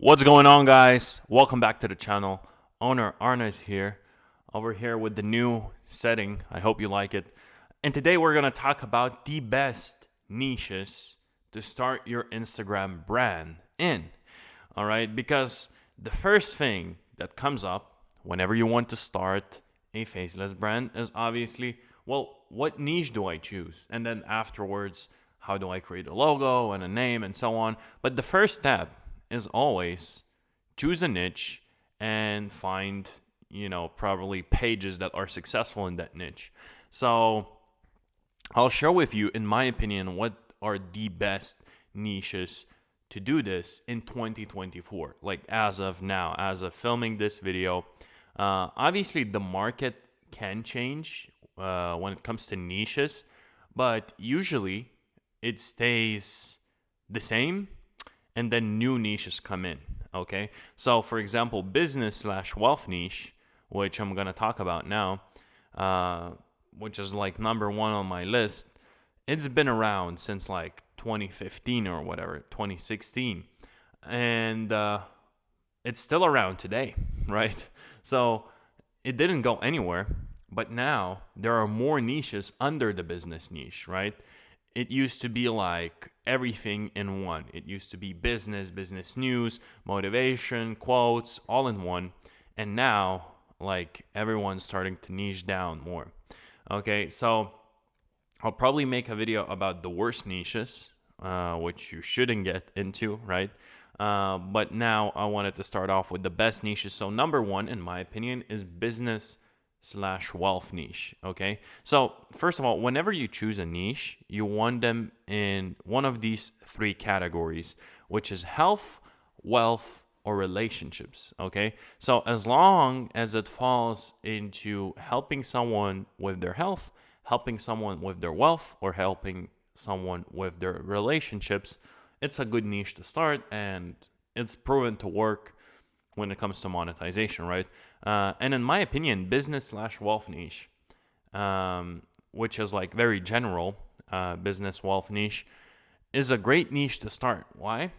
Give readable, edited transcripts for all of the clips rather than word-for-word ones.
What's going on, guys? Welcome back to the channel. Owner Arna is here, over here with the new setting. I hope you like it. And today we're going to talk about the best niches to start your Instagram brand in. All right, because the first thing that comes up whenever you want to start a faceless brand is obviously, well, what niche do I choose? And then afterwards, how do I create a logo and a name and so on? But the first step is always choose a niche and find, probably pages that are successful in that niche. So I'll share with you, in my opinion, what are the best niches to do this in 2024, like as of now, as of filming this video. Obviously, the market can change when it comes to niches, but usually it stays the same and then new niches come in. Okay, so for example, business/wealth niche, which I'm gonna talk about now, which is like number one on my list. It's been around since like 2015 or whatever, 2016, and it's still around today, right? So it didn't go anywhere, but now there are more niches under the business niche, right? It used to be like everything in one. It used to be business news, motivation, quotes, all in one. And now, like, everyone's starting to niche down more. Okay, so I'll probably make a video about the worst niches, which you shouldn't get into, right? But now I wanted to start off with the best niches. So number one, in my opinion, is business/wealth niche. Okay, so first of all, whenever you choose a niche, you want them in one of these three categories, which is health, wealth, or relationships. Okay, so as long as it falls into helping someone with their health, helping someone with their wealth, or helping someone with their relationships, it's a good niche to start, and it's proven to work when it comes to monetization, right? And in my opinion, business/wealth niche, which is like very general, business/wealth niche, is a great niche to start. Why?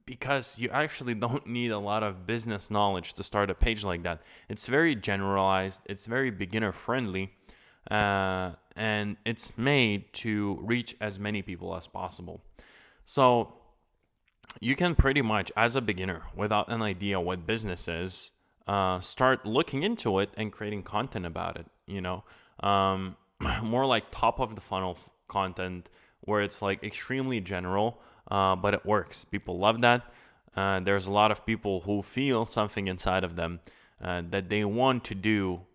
Because you actually don't need a lot of business knowledge to start a page like that. It's very generalized, it's very beginner friendly, and it's made to reach as many people as possible. So you can pretty much, as a beginner, without an idea what business is, start looking into it and creating content about it, more like top of the funnel content where it's like extremely general, but it works. People love that. There's a lot of people who feel something inside of them, that they want to do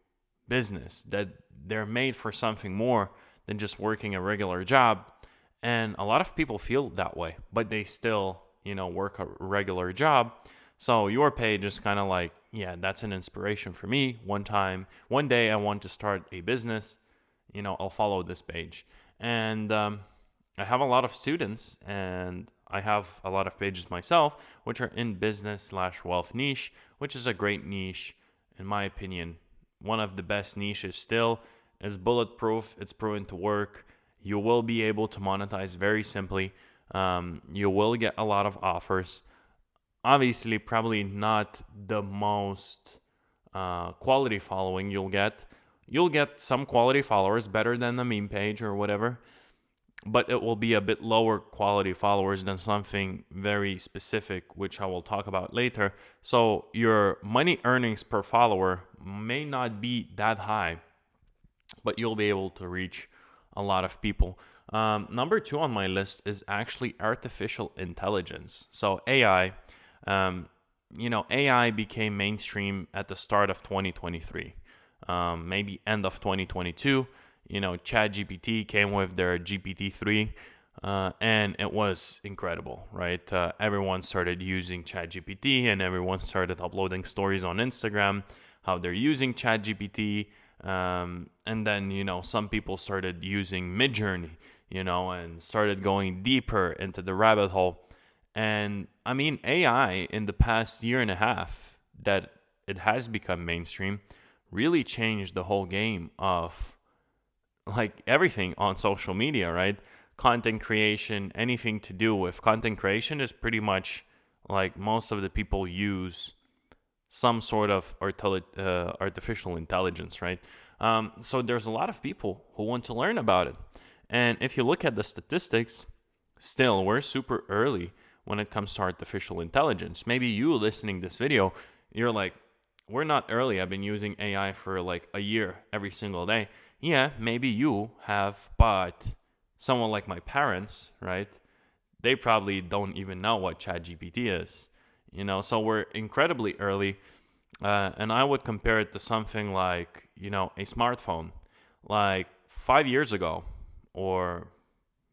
business, that they're made for something more than just working a regular job. And a lot of people feel that way, but they still, work a regular job. So your page is kind of like, yeah, that's an inspiration for me. One day I want to start a business, I'll follow this page. And I have a lot of students, and I have a lot of pages myself, which are in business/wealth niche, which is a great niche, in my opinion. One of the best niches still is bulletproof. It's proven to work. You will be able to monetize very simply. You will get a lot of offers. Obviously, probably not the most quality following you'll get. You'll get some quality followers, better than the meme page or whatever, but it will be a bit lower quality followers than something very specific, which I will talk about later. So your money earnings per follower may not be that high, but you'll be able to reach a lot of people. Number two on my list is actually artificial intelligence. So AI, AI became mainstream at the start of 2023, maybe end of 2022. ChatGPT came with their GPT-3, and it was incredible, right? Everyone started using ChatGPT, and everyone started uploading stories on Instagram, how they're using ChatGPT. And then, some people started using Midjourney, and started going deeper into the rabbit hole. And I mean, AI in the past year and a half that it has become mainstream really changed the whole game of like everything on social media, right? Content creation, anything to do with content creation is pretty much Like most of the people use some sort of artificial intelligence, right? So there's a lot of people who want to learn about it. And if you look at the statistics, still, we're super early when it comes to artificial intelligence. Maybe you listening this video, you're like, we're not early. I've been using AI for like a year every single day. Yeah, maybe you have, but someone like my parents, right? They probably don't even know what ChatGPT is. So we're incredibly early. And I would compare it to something like, a smartphone. Like 5 years ago, or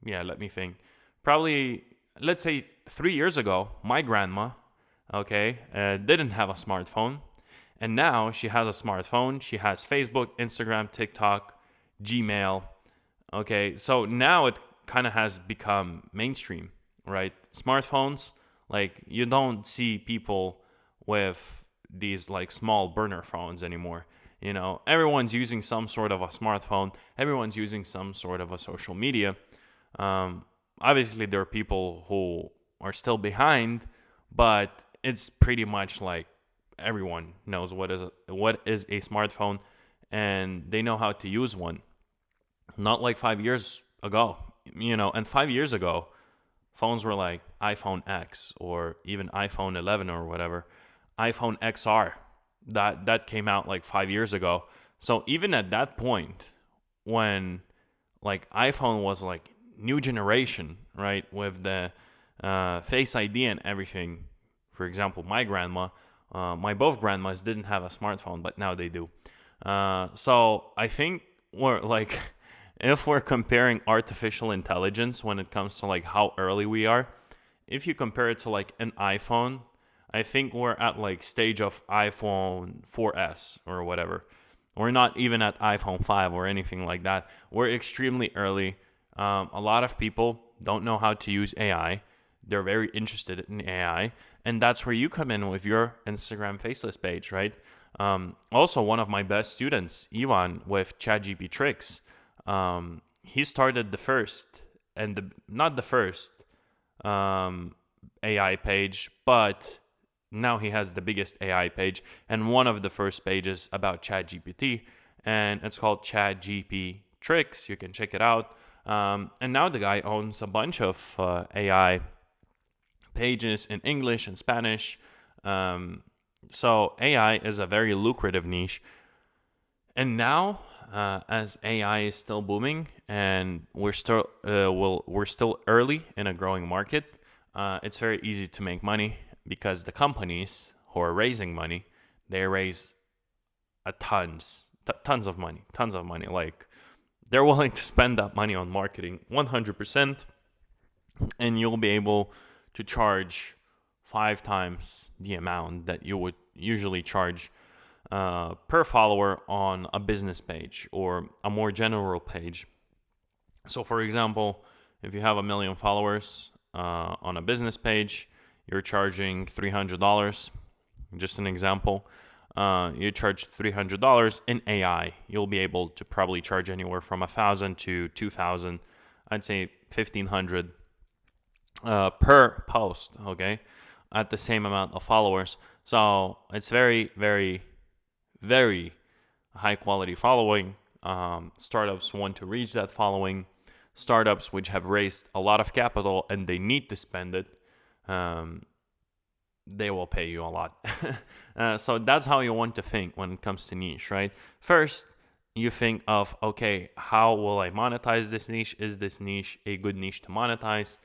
yeah, let me think. Probably, let's say 3 years ago, my grandma, okay, didn't have a smartphone. And now she has a smartphone. She has Facebook, Instagram, TikTok, Gmail. Okay, so now it kind of has become mainstream, right? Smartphones, like you don't see people with these like small burner phones anymore. Everyone's using some sort of a smartphone. Everyone's using some sort of a social media. Obviously, there are people who are still behind, but it's pretty much like everyone knows what is a smartphone, and they know how to use one. Not like 5 years ago, and 5 years ago, phones were like iPhone X or even iPhone 11 or whatever, iPhone XR that came out like 5 years ago. So even at that point, when like iPhone was like new generation, right, with the Face ID and everything. For example, my both grandmas didn't have a smartphone, but now they do. So I think we're like, if we're comparing artificial intelligence when it comes to like how early we are, if you compare it to like an iPhone, I think we're at like stage of iPhone 4S or whatever. We're not even at iPhone 5 or anything like that. We're extremely early. A lot of people don't know how to use AI. They're very interested in AI. And that's where you come in with your Instagram faceless page, right? Also, one of my best students, Ivan, with ChatGPT Tricks, he started the first, and not the first AI page, but now he has the biggest AI page and one of the first pages about ChatGPT, and it's called ChatGPT Tricks. You can check it out. And now the guy owns a bunch of AI pages in English and Spanish. So AI is a very lucrative niche. And now, as AI is still booming and we're still early in a growing market, it's very easy to make money because the companies who are raising money, they raise tons of money. Like they're willing to spend that money on marketing 100%, and you'll be able to charge 5 times the amount that you would usually charge per follower on a business page or a more general page. So, for example, if you have 1 million followers on a business page, you're charging $300. Just an example. You charge $300 in AI. You'll be able to probably charge anywhere from 1,000 to 2,000. I'd say 1,500 per post. Okay, at the same amount of followers. So it's very, very, very high quality following. Startups want to reach that following. Startups which have raised a lot of capital and they need to spend it. They will pay you a lot. So that's how you want to think when it comes to niche, right? First, you think of, okay, how will I monetize this niche? Is this niche a good niche to monetize?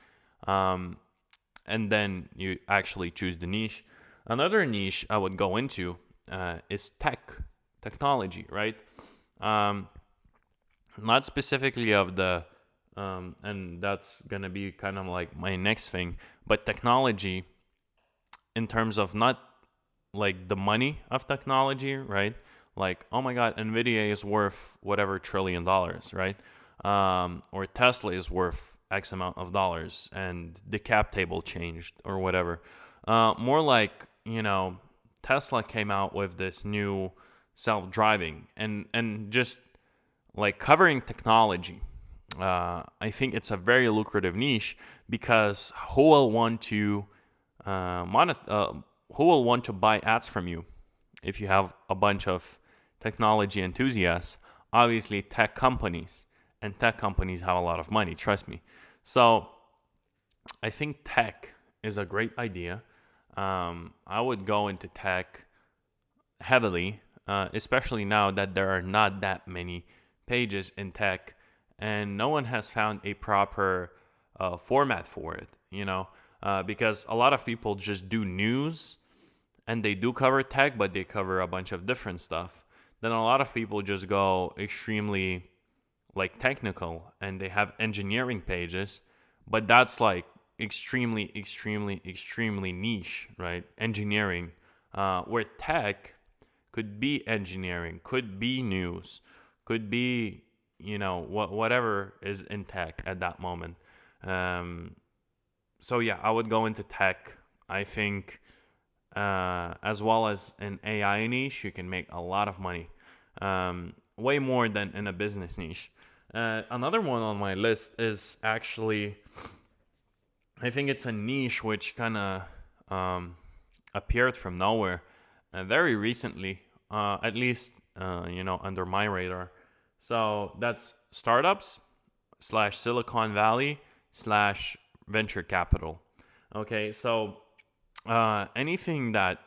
And then you actually choose the niche. Another niche I would go into is technology, right? Not specifically of the, and that's going to be kind of like my next thing, but technology in terms of not like the money of technology, right? Like, oh my God, NVIDIA is worth whatever $1 trillion, right? Or Tesla is worth X amount of dollars and the cap table changed or whatever. More like, Tesla came out with this new self-driving and just like covering technology. I think it's a very lucrative niche because who will want to who will want to buy ads from you if you have a bunch of technology enthusiasts? Obviously, tech companies, and tech companies have a lot of money, trust me. So I think tech is a great idea. I would go into tech heavily, especially now that there are not that many pages in tech, and no one has found a proper format for it. Because a lot of people just do news, and they do cover tech, but they cover a bunch of different stuff. Then a lot of people just go extremely like technical, and they have engineering pages, but that's like extremely, extremely, extremely niche, right? Engineering, where tech could be engineering, could be news, could be whatever is in tech at that moment. So yeah, I would go into tech. I think as well as an AI niche, you can make a lot of money, way more than in a business niche. Another one on my list is actually, I think it's a niche which kind of appeared from nowhere very recently, at least under my radar. So that's startups slash Silicon Valley slash venture capital. Okay, so anything that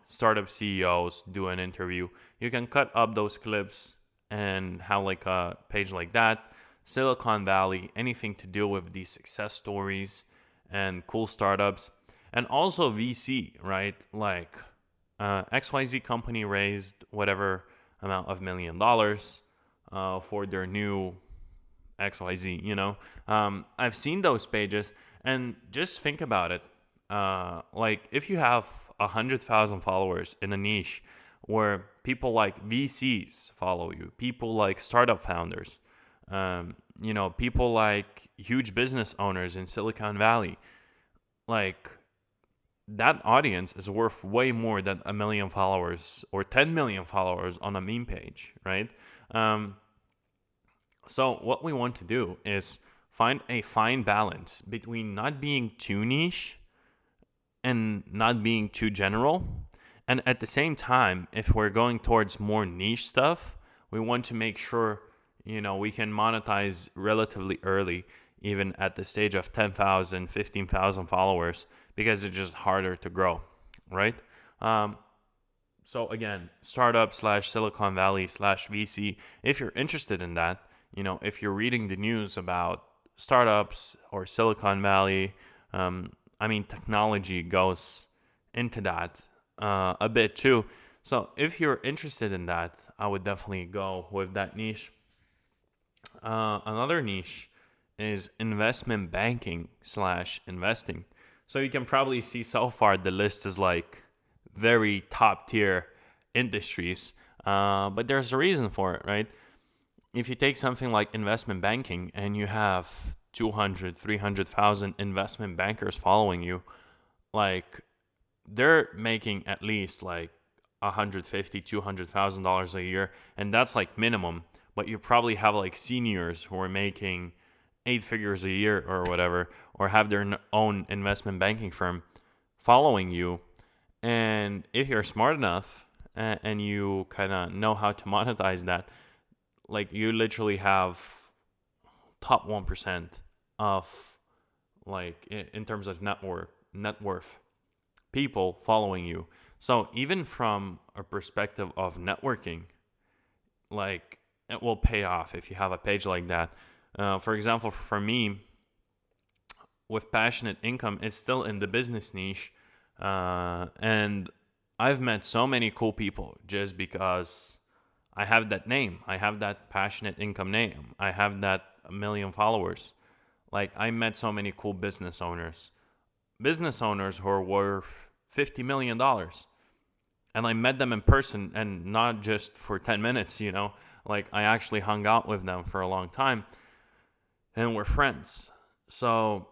startup CEOs do an interview, you can cut up those clips and have like a page like that. Silicon Valley, anything to do with these success stories and cool startups, and also VC, right? Like XYZ company raised whatever amount of $1 million for their new XYZ. I've seen those pages, and just think about it. Like if you have 100,000 followers in a niche where people like VCs follow you, people like startup founders, people like huge business owners in Silicon Valley, like that audience is worth way more than 1 million followers or 10 million followers on a meme page, right? So what we want to do is find a fine balance between not being too niche and not being too general. And at the same time, if we're going towards more niche stuff, we want to make sure, we can monetize relatively early, even at the stage of 10,000, 15,000 followers, because it's just harder to grow, right? So again, startup slash Silicon Valley slash VC, if you're interested in that, if you're reading the news about startups or Silicon Valley, technology goes into that a bit too. So if you're interested in that, I would definitely go with that niche. Another niche is investment banking slash investing. So you can probably see so far the list is like very top tier industries, but there's a reason for it, right? If you take something like investment banking and you have 200, 300,000 investment bankers following you, like they're making at least like $150,000, $200,000 a year, and that's like minimum. But you probably have like seniors who are making 8 figures a year or whatever, or have their own investment banking firm following you. And if you're smart enough and you kind of know how to monetize that, like you literally have top 1% of like in terms of net worth people following you. So even from a perspective of networking, like it will pay off if you have a page like that. For example, for me, with Passionate Income, it's still in the business niche, and I've met so many cool people just because I have that name. I have that Passionate Income name. I have that 1 million followers. Like I met so many cool business owners who are worth $50 million. And I met them in person, and not just for 10 minutes, like I actually hung out with them for a long time and we're friends. So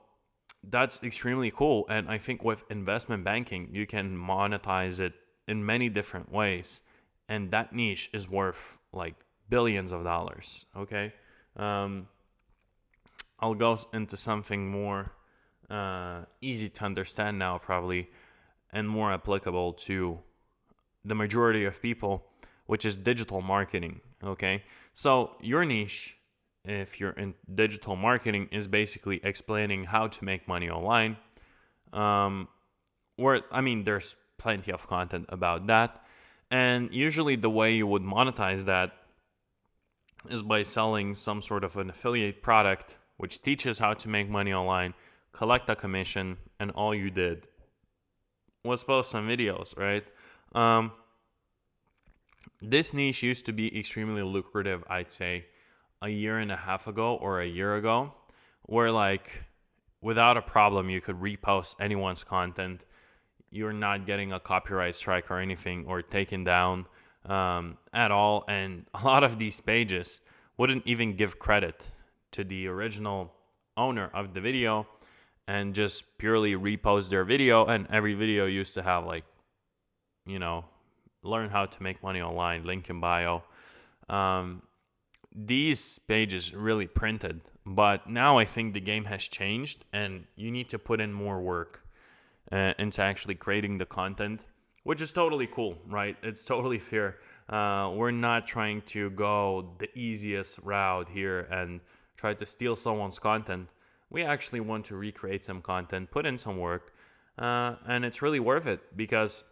that's extremely cool. And I think with investment banking, you can monetize it in many different ways. And that niche is worth like billions of dollars. Okay. I'll go into something more easy to understand now, probably, and more applicable to the majority of people, which is digital marketing. Okay, so your niche, if you're in digital marketing, is basically explaining how to make money online. Um, there's plenty of content about that, and usually the way you would monetize that is by selling some sort of an affiliate product which teaches how to make money online, collect a commission, and all you did was post some videos, right? Um, this niche used to be extremely lucrative, I'd say, a year and a half ago or a year ago, where like without a problem you could repost anyone's content. You're not getting a copyright strike or anything or taken down at all. And a lot of these pages wouldn't even give credit to the original owner of the video and just purely repost their video. And every video used to have like, you know, learn how to make money online, link in bio. Um, these pages really printed, but now I think the game has changed and you need to put in more work into actually creating the content, which is totally cool, right? It's totally fair. We're not trying to go the easiest route here and try to steal someone's content. We actually want to recreate some content, put in some work, and it's really worth it because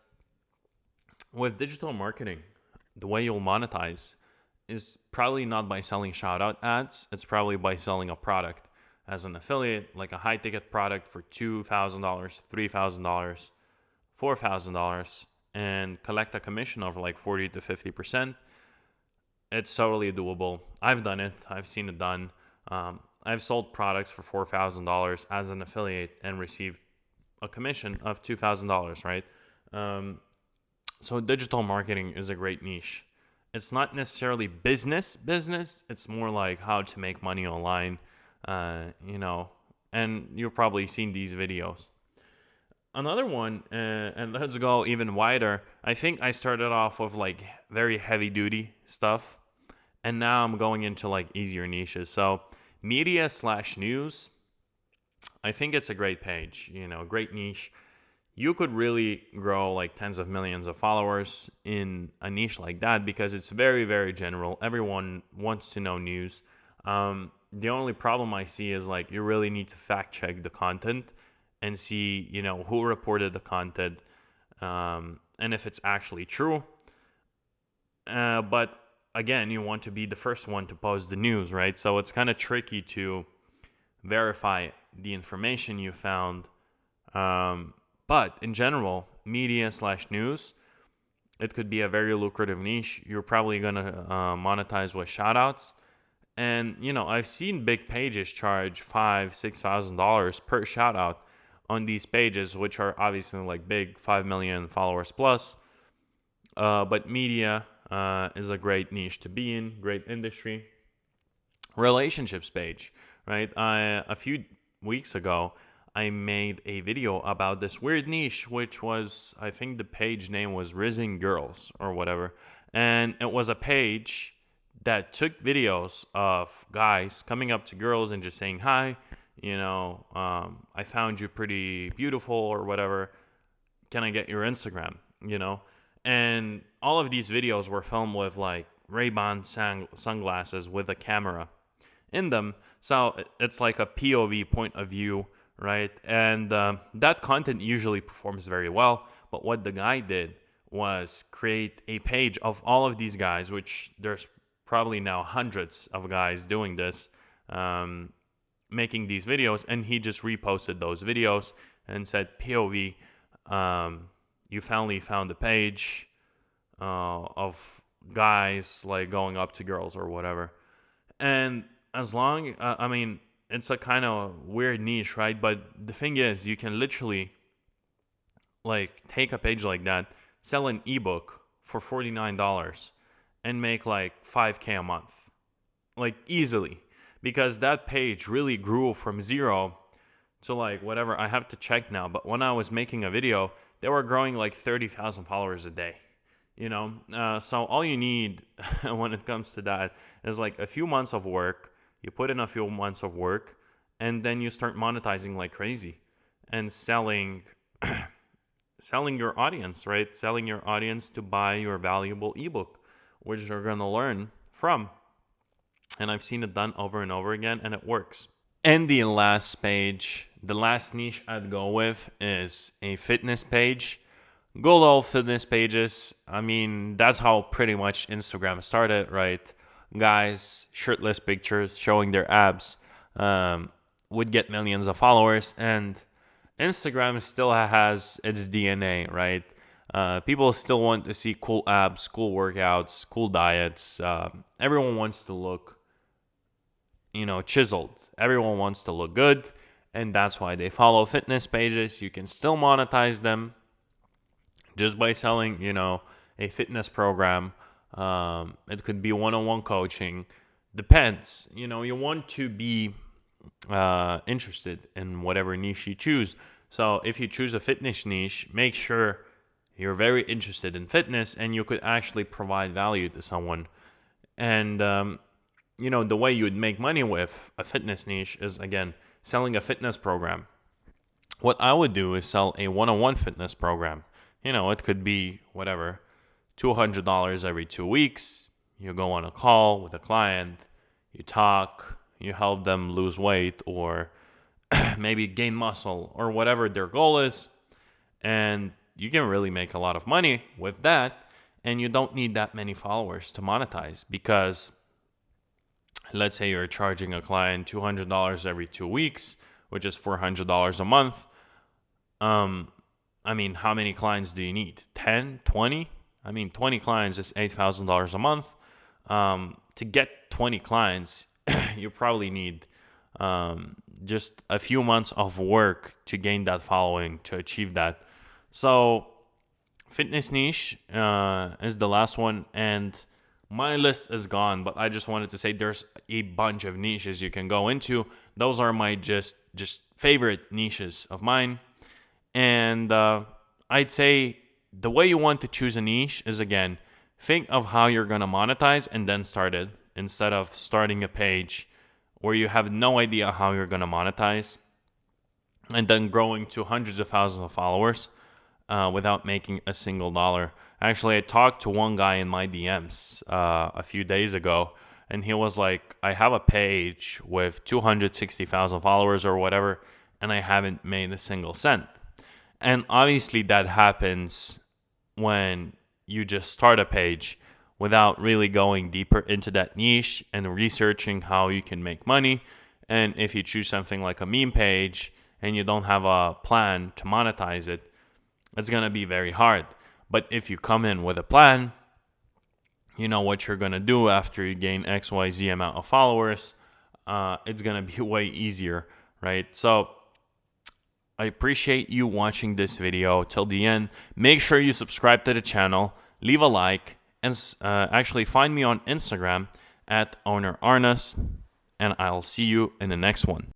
with digital marketing, the way you'll monetize is probably not by selling shout out ads, it's probably by selling a product as an affiliate, like a high ticket product for $2,000, $3,000, $4,000, and collect a commission of like 40 to 50%. It's totally doable. I've done it, I've seen it done. I've sold products for $4,000 as an affiliate and received a commission of $2,000, right? So digital marketing is a great niche. It's not necessarily business, it's more like how to make money online, and you've probably seen these videos. Another one, and let's go even wider. I think I started off with like very heavy duty stuff, and now I'm going into like easier niches. So media/news, I think it's a great page, great niche. You could really grow like tens of millions of followers in a niche like that because it's very, very general. Everyone wants to know news. The only problem I see is like you really need to fact check the content and see, who reported the content, and if it's actually true. But again, you want to be the first one to post the news, right? So it's kind of tricky to verify the information you found. But in general, media/news, it could be a very lucrative niche. You're probably going to monetize with shoutouts. And, I've seen big pages charge $5,000, $6,000 per shoutout on these pages, which are obviously like big, 5 million followers plus. But media is a great niche to be in, great industry. Relationships page, right? A few weeks ago, I made a video about this weird niche, which was, I think the page name was Rizzing Girls or whatever. And it was a page that took videos of guys coming up to girls and just saying, hi, I found you pretty beautiful or whatever. Can I get your Instagram? And all of these videos were filmed with like Ray-Ban sunglasses with a camera in them. So it's like a POV, point of view, right? And that content usually performs very well. But what the guy did was create a page of all of these guys, which there's probably now hundreds of guys doing this, making these videos. And he just reposted those videos and said, POV, you finally found a page of guys like going up to girls or whatever. And as long, it's a kind of weird niche, right? But the thing is, you can literally like take a page like that, sell an ebook for $49 and make like $5,000 a month, like easily, because that page really grew from zero to like whatever. I have to check now, but when I was making a video, they were growing like 30,000 followers a day. So all you need when it comes to that is like a few months of work. You put in a few months of work, and then you start monetizing like crazy. and selling your audience, right? Selling your audience to buy your valuable ebook, which they're going to learn from. And I've seen it done over and over again, and it works. And the last page, the last niche I'd go with is a fitness page. Good old fitness pages. I mean, that's how pretty much Instagram started, right? Guys, shirtless pictures showing their abs would get millions of followers, and Instagram still has its DNA, right? People still want to see cool abs, cool workouts, cool diets. Everyone wants to look, chiseled. Everyone wants to look good, and that's why they follow fitness pages. You can still monetize them just by selling, a fitness program. It could be one-on-one coaching. Depends. You want to be interested in whatever niche you choose. So if you choose a fitness niche, make sure you're very interested in fitness and you could actually provide value to someone. And, the way you would make money with a fitness niche is, again, selling a fitness program. What I would do is sell a one-on-one fitness program. It could be whatever, $200 every 2 weeks. You go on a call with a client, you talk, you help them lose weight or maybe gain muscle or whatever their goal is. And you can really make a lot of money with that. And you don't need that many followers to monetize because let's say you're charging a client $200 every 2 weeks, which is $400 a month. How many clients do you need? 10, 20? 20 clients is $8,000 a month. To get 20 clients, you probably need just a few months of work to gain that following, to achieve that. So fitness niche is the last one, and my list is gone, but I just wanted to say there's a bunch of niches you can go into. Those are my just favorite niches of mine. And I'd say the way you want to choose a niche is, again, think of how you're going to monetize and then start it, instead of starting a page where you have no idea how you're going to monetize and then growing to hundreds of thousands of followers without making a single dollar. Actually, I talked to one guy in my DMs a few days ago, and he was like, I have a page with 260,000 followers or whatever, and I haven't made a single cent. And obviously that happens when you just start a page without really going deeper into that niche and researching how you can make money. And if you choose something like a meme page and you don't have a plan to monetize it, it's going to be very hard. But if you come in with a plan, you know what you're going to do after you gain XYZ amount of followers, it's going to be way easier, right? So I appreciate you watching this video till the end. Make sure you subscribe to the channel, leave a like, and actually find me on Instagram at ownerarnas, and I'll see you in the next one.